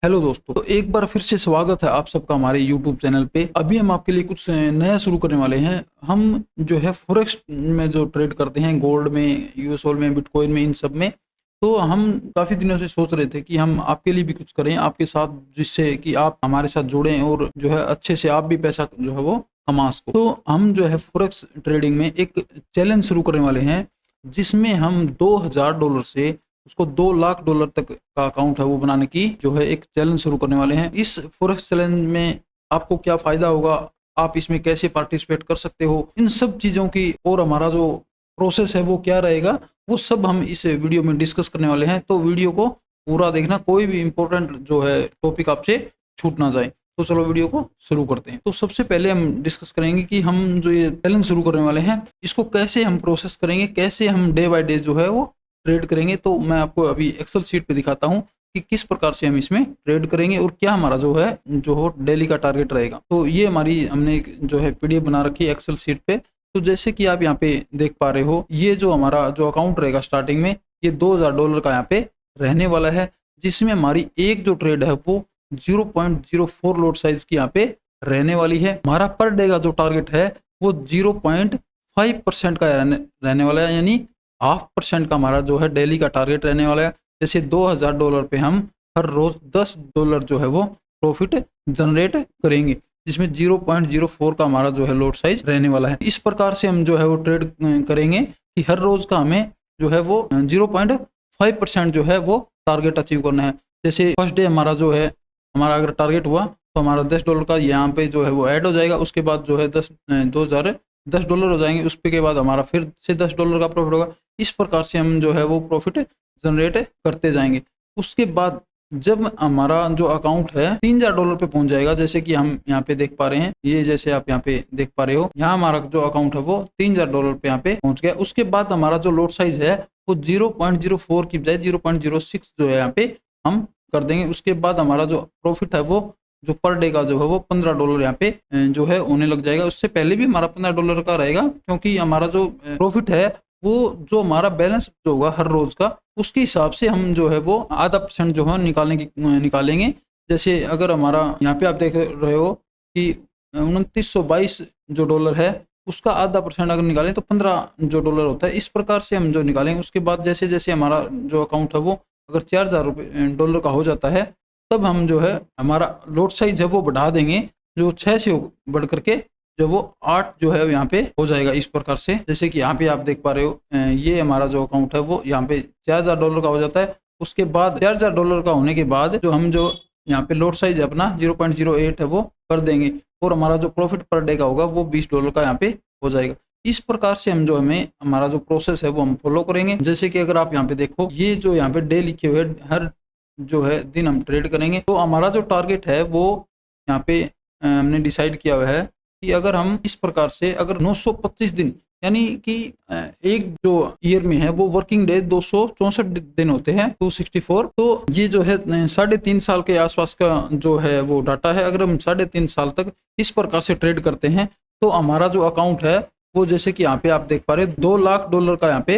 Hello दोस्तों, तो एक बार फिर से स्वागत है आप सबका हमारे यूट्यूब चैनल पे। अभी हम आपके लिए कुछ नया शुरू करने वाले हैं। हम जो है फॉरेक्स में जो ट्रेड करते हैं, गोल्ड में, यूएसओल में, बिटकॉइन में, इन सब में। तो हम काफ़ी दिनों से सोच रहे थे कि हम आपके लिए भी कुछ करें आपके साथ, जिससे कि आप हमारे साथ जुड़ें और जो है अच्छे से आप भी पैसा जो है वो कमा सको। तो हम जो है फॉरेक्स ट्रेडिंग में एक चैलेंज शुरू करने वाले हैं, जिसमें हम $2000 से उसको $2 लाख तक का अकाउंट है वो बनाने की जो है एक चैलेंज शुरू करने वाले हैं। इस फॉरेक्स चैलेंज में आपको क्या फ़ायदा होगा, आप इसमें कैसे पार्टिसिपेट कर सकते हो, इन सब चीज़ों की और हमारा जो प्रोसेस है वो क्या रहेगा, वो सब हम इस वीडियो में डिस्कस करने वाले हैं। तो वीडियो को पूरा देखना, कोई भी इम्पोर्टेंट जो है टॉपिक आपसे छूट ना जाए। तो चलो वीडियो को शुरू करते हैं। तो सबसे पहले हम डिस्कस करेंगे कि हम जो ये चैलेंज शुरू करने वाले हैं इसको कैसे हम प्रोसेस करेंगे, कैसे हम डे बाय डे जो है वो ट्रेड करेंगे। तो मैं आपको अभी एक्सेल शीट पे दिखाता हूँ कि किस प्रकार से हम इसमें ट्रेड करेंगे और क्या हमारा जो है डेली का टारगेट रहेगा। तो ये हमारी हमने एक जो है पीडीएफ बना रखी है एक्सेल शीट पे। तो जैसे कि आप यहाँ पे देख पा रहे हो, ये जो हमारा जो अकाउंट रहेगा स्टार्टिंग में, ये $2000 का यहाँ पे रहने वाला है, जिसमें हमारी एक जो ट्रेड है वो 0.04 लॉट साइज की यहाँ पे रहने वाली है। हमारा पर डे का जो टारगेट है वो 0.5% का रहने वाला है, यानी 0.5% का हमारा जो है डेली का टारगेट रहने वाला है। जैसे $2000 पे हम हर रोज $10 जो है वो प्रॉफिट जनरेट करेंगे, जिसमें 0.04 का हमारा जो है लॉट साइज रहने वाला है। इस प्रकार से हम जो है वो ट्रेड करेंगे कि हर रोज का हमें जो है वो 0.5% जो है वो टारगेट अचीव करना है। जैसे फर्स्ट डे हमारा जो है, हमारा अगर टारगेट हुआ तो हमारा $10 का यहाँ पे जो है वो ऐड हो जाएगा। उसके बाद जो है 10 डॉलर हो जाएंगे। उस पे के बाद हमारा फिर से $10 का प्रॉफिट होगा। इस प्रकार से हम जो है वो प्रॉफिट जनरेट करते जाएंगे। उसके बाद जब हमारा जो अकाउंट है $3000 पे पहुंच जाएगा, जैसे कि हम यहाँ पे देख पा रहे हैं, ये जैसे आप यहाँ पे देख पा रहे हो, यहाँ हमारा जो अकाउंट है वो $3000 पे यहाँ पे पहुंच गया। उसके बाद हमारा जो लॉट साइज है वो 0.04 की बजाय 0.06 जो है यहाँ पे हम कर देंगे। उसके बाद हमारा जो प्रॉफिट है वो जो पर डे का जो है वो $15 यहाँ पे जो है होने लग जाएगा। उससे पहले भी हमारा $15 का रहेगा, क्योंकि हमारा जो प्रॉफिट है वो जो हमारा बैलेंस जो होगा हर रोज का, उसके हिसाब से हम जो है वो 0.5% जो है निकालेंगे। जैसे अगर हमारा यहाँ पे आप देख रहे हो कि 2922 जो डॉलर है, उसका 0.5% अगर निकालें तो 15 जो डॉलर होता है। इस प्रकार से हम जो निकालेंगे। उसके बाद जैसे जैसे हमारा जो अकाउंट है वो अगर $4000 का हो जाता है, तब हम जो है हमारा लॉट साइज है वो बढ़ा देंगे, जो 6 से बढ़ करके जो वो 8 जो है यहाँ पे हो जाएगा। इस प्रकार से जैसे कि यहाँ पे आप देख पा रहे हो, ये हमारा जो अकाउंट है वो यहाँ पे $4000 का हो जाता है। उसके बाद $4000 का होने के बाद जो हम जो यहाँ पे लॉट साइज अपना 0.08 है वो कर देंगे, और हमारा जो प्रॉफिट पर डे का होगा वो $20 का यहाँ पे हो जाएगा। इस प्रकार से हम जो हमें हमारा जो प्रोसेस है वो हम फॉलो करेंगे। जैसे कि अगर आप यहाँ पे देखो, ये जो यहाँ पे डे लिखे हुए हर जो है दिन हम ट्रेड करेंगे, तो हमारा जो टारगेट है वो यहाँ पे हमने डिसाइड किया हुआ है कि अगर हम इस प्रकार से अगर 925 दिन, यानी कि एक जो ईयर में है वो वर्किंग डे 264 दिन होते हैं, 264। तो ये जो है 3.5 साल के आसपास का जो है वो डाटा है। अगर हम 3.5 साल तक इस प्रकार से ट्रेड करते हैं तो हमारा जो अकाउंट है वो, जैसे कि यहाँ पे आप देख पा रहे हैं, $2 लाख का यहाँ पे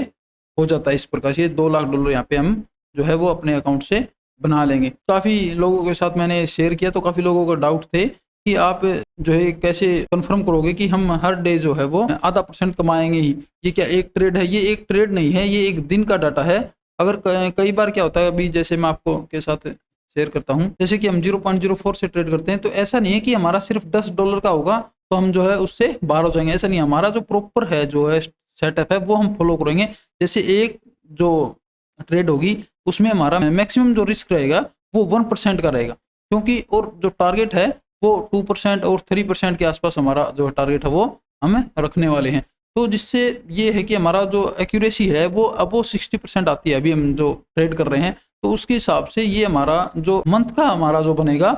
हो जाता है। इस प्रकार से $2 लाख यहाँ पे हम जो है वो अपने अकाउंट से बना लेंगे। काफ़ी लोगों के साथ मैंने शेयर किया, तो काफ़ी लोगों का डाउट थे कि आप जो है कैसे कंफर्म करोगे कि हम हर डे जो है वो 0.5% कमाएंगे ही। ये क्या एक ट्रेड है? ये एक ट्रेड नहीं है, ये एक दिन का डाटा है। अगर कई बार क्या होता है, अभी जैसे मैं आपको के साथ शेयर करता हूँ, जैसे कि हम 0.04 से ट्रेड करते हैं, तो ऐसा नहीं है कि हमारा सिर्फ $10 का होगा तो हम जो है उससे बाहर हो जाएंगे। ऐसा नहीं, हमारा जो प्रॉपर है जो है सेटअप है वो हम फॉलो करेंगे। जैसे एक जो ट्रेड होगी उसमें हमारा मैक्सिमम जो रिस्क रहेगा वो 1% का रहेगा, क्योंकि और जो टारगेट है वो 2% और 3% के आसपास हमारा जो टारगेट है वो हम रखने वाले हैं। तो जिससे ये है कि हमारा जो एक्यूरेसी है वो अब वो 60% आती है। अभी हम जो ट्रेड कर रहे हैं, तो उसके हिसाब से ये हमारा जो मंथ का हमारा जो बनेगा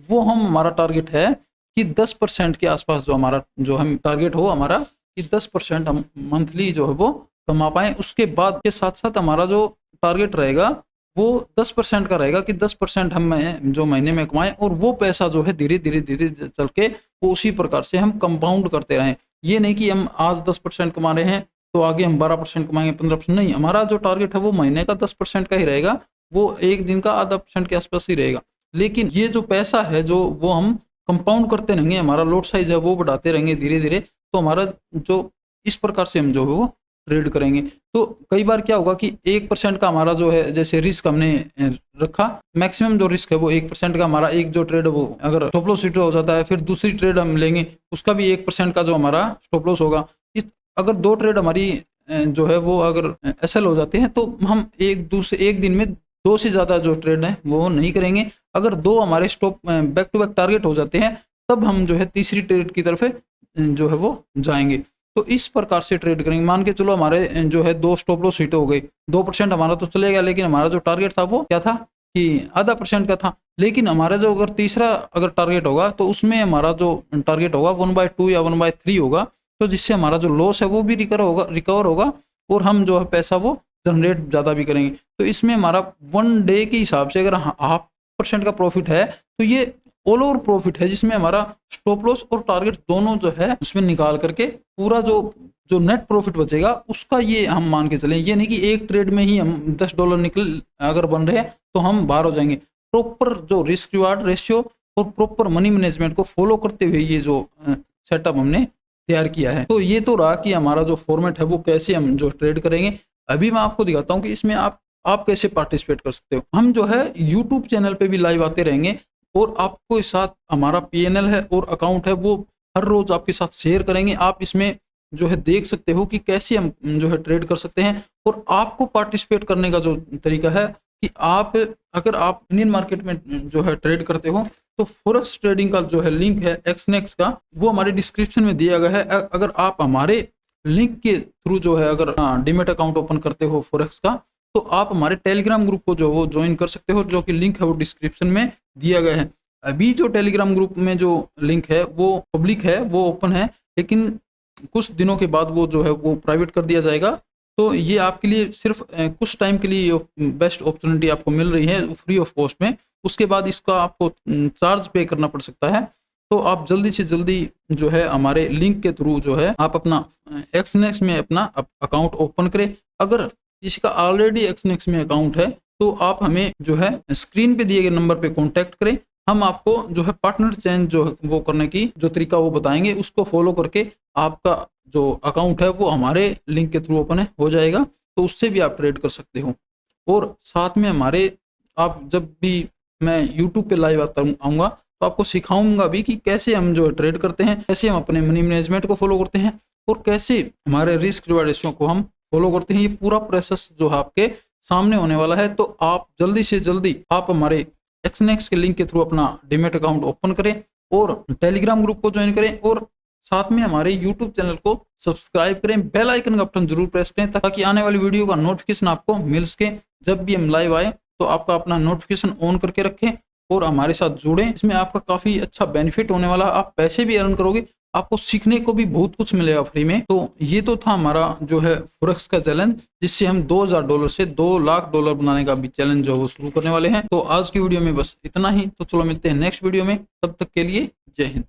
वो हमारा टारगेट है कि 10% के आसपास जो हमारा जो हम टारगेट हो हमारा कि 10% हम मंथली जो है वो कमा पाएँ। उसके बाद के साथ साथ हमारा जो टारगेट रहेगा वो 10% का रहेगा कि 10% हम जो महीने में कमाएं, और वो पैसा जो है धीरे धीरे धीरे चल के वो उसी प्रकार से हम कंपाउंड करते रहें। ये नहीं कि हम आज 10% कमा रहे हैं तो आगे हम 12% कमाएंगे, 15%, नहीं। हमारा जो टारगेट है वो महीने का 10% का ही रहेगा, वो एक दिन का 0.5% के आसपास ही रहेगा। लेकिन ये जो पैसा है जो वो हम कंपाउंड करते रहेंगे, हमारा लॉट साइज है वो बढ़ाते रहेंगे धीरे धीरे, तो हमारा जो इस प्रकार से हम जो है वो ट्रेड करेंगे। तो कई बार क्या होगा कि 1% का हमारा जो है, जैसे रिस्क हमने रखा, मैक्सिमम जो रिस्क है वो 1% का हमारा एक जो ट्रेड है वो अगर स्टॉप लॉस हिट हो जाता है, फिर दूसरी ट्रेड हम लेंगे उसका भी 1% का जो हमारा स्टॉप लॉस होगा। अगर 2 ट्रेड हमारी जो है वो अगर एसएल हो जाते हैं तो हम एक दिन में 2 से ज़्यादा जो ट्रेड है वो नहीं करेंगे। अगर 2 हमारे stop back to back target हो जाते हैं तब हम जो है तीसरी ट्रेड की तरफ जो है वो जाएंगे। तो इस प्रकार से ट्रेड करेंगे। मान के चलो हमारे जो है 2 स्टॉप लॉस हिट हो गए, 2% हमारा तो चलेगा, लेकिन हमारा जो टारगेट था वो क्या था कि 0.5% का था। लेकिन हमारा जो अगर तीसरा अगर टारगेट होगा तो उसमें हमारा जो टारगेट होगा 1/2 या 1/3 होगा, तो जिससे हमारा जो लॉस है वो भी रिकवर होगा और हम जो है पैसा वो जनरेट ज़्यादा भी करेंगे। तो इसमें हमारा 1 डे के हिसाब से अगर 0.5% का प्रॉफिट है तो ये ऑल ओवर प्रॉफिट है, जिसमें हमारा स्टॉप लॉस और टारगेट दोनों जो है उसमें निकाल करके पूरा जो नेट प्रॉफिट बचेगा उसका ये हम मान के चलें। ये नहीं कि एक ट्रेड में ही हम $10 निकल अगर बन रहे हैं तो हम बाहर हो जाएंगे। प्रॉपर जो रिस्क रिवार्ड रेशियो और प्रॉपर मनी मैनेजमेंट को फॉलो करते हुए ये जो सेटअप हमने तैयार किया है। तो ये तो रहा कि हमारा जो फॉर्मेट है वो कैसे हम जो ट्रेड करेंगे। अभी मैं आपको दिखाता हूँ कि इसमें आप कैसे पार्टिसिपेट कर सकते हो। हम जो है यूट्यूब चैनल पे भी लाइव आते रहेंगे और आपको इस साथ हमारा PNL है और अकाउंट है वो हर रोज आपके साथ शेयर करेंगे। आप इसमें जो है देख सकते हो कि कैसे हम जो है ट्रेड कर सकते हैं। और आपको पार्टिसिपेट करने का जो तरीका है कि अगर आप इंडियन मार्केट में जो है ट्रेड करते हो तो फॉरेक्स ट्रेडिंग का जो है लिंक है XNEX का, वो हमारे डिस्क्रिप्शन में दिया गया है। अगर आप हमारे लिंक के थ्रू जो है अगर डीमैट अकाउंट ओपन करते हो फॉरेक्स का, तो आप हमारे टेलीग्राम ग्रुप को जो वो ज्वाइन कर सकते हो, जो कि लिंक है वो डिस्क्रिप्शन में दिया गया है। अभी जो टेलीग्राम ग्रुप में जो लिंक है वो पब्लिक है, वो ओपन है, लेकिन कुछ दिनों के बाद वो जो है वो प्राइवेट कर दिया जाएगा। तो ये आपके लिए सिर्फ कुछ टाइम के लिए बेस्ट अपॉर्चुनिटी आपको मिल रही है फ्री ऑफ कॉस्ट में। उसके बाद इसका आपको चार्ज पे करना पड़ सकता है। तो आप जल्दी से जल्दी जो है हमारे लिंक के थ्रू जो है आप अपना XNEX में अपना अकाउंट ओपन करें। अगर किसी का ऑलरेडी XNEX में अकाउंट है तो आप हमें जो है स्क्रीन पे दिए गए नंबर पे कांटेक्ट करें। हम आपको जो है पार्टनर चेंज जो वो करने की जो तरीका वो बताएंगे, उसको फॉलो करके आपका जो अकाउंट है वो हमारे लिंक के थ्रू ओपन हो जाएगा। तो उससे भी आप ट्रेड कर सकते हो। और साथ में हमारे आप जब भी मैं यूट्यूब पे लाइव आऊँगा तो आपको सिखाऊंगा भी कि कैसे हम जो है ट्रेड करते हैं, कैसे हम अपने मनी मैनेजमेंट को फॉलो करते हैं और कैसे हमारे रिस्क रिवार्ड रेशियो को हम फॉलो करते हैं। ये पूरा प्रोसेस जो है आपके सामने होने वाला है। तो आप जल्दी से जल्दी आप हमारे XNEX के लिंक के थ्रू अपना डीमैट अकाउंट ओपन करें और टेलीग्राम ग्रुप को ज्वाइन करें और साथ में हमारे यूट्यूब चैनल को सब्सक्राइब करें। बेल आइकन का बटन जरूर प्रेस करें ताकि आने वाली वीडियो का नोटिफिकेशन आपको मिल सके। जब भी हम लाइव आए तो आपका अपना नोटिफिकेशन ऑन करके रखें और हमारे साथ जुड़ें। इसमें आपका काफ़ी अच्छा बेनिफिट होने वाला, आप पैसे भी अर्न करोगे, आपको सीखने को भी बहुत कुछ मिलेगा फ्री में। तो ये तो था हमारा जो है फॉरेक्स का चैलेंज, जिससे हम $2000 से $2,00,000 बनाने का भी चैलेंज जो है वो शुरू करने वाले हैं। तो आज की वीडियो में बस इतना ही। तो चलो मिलते हैं नेक्स्ट वीडियो में, तब तक के लिए जय हिंद।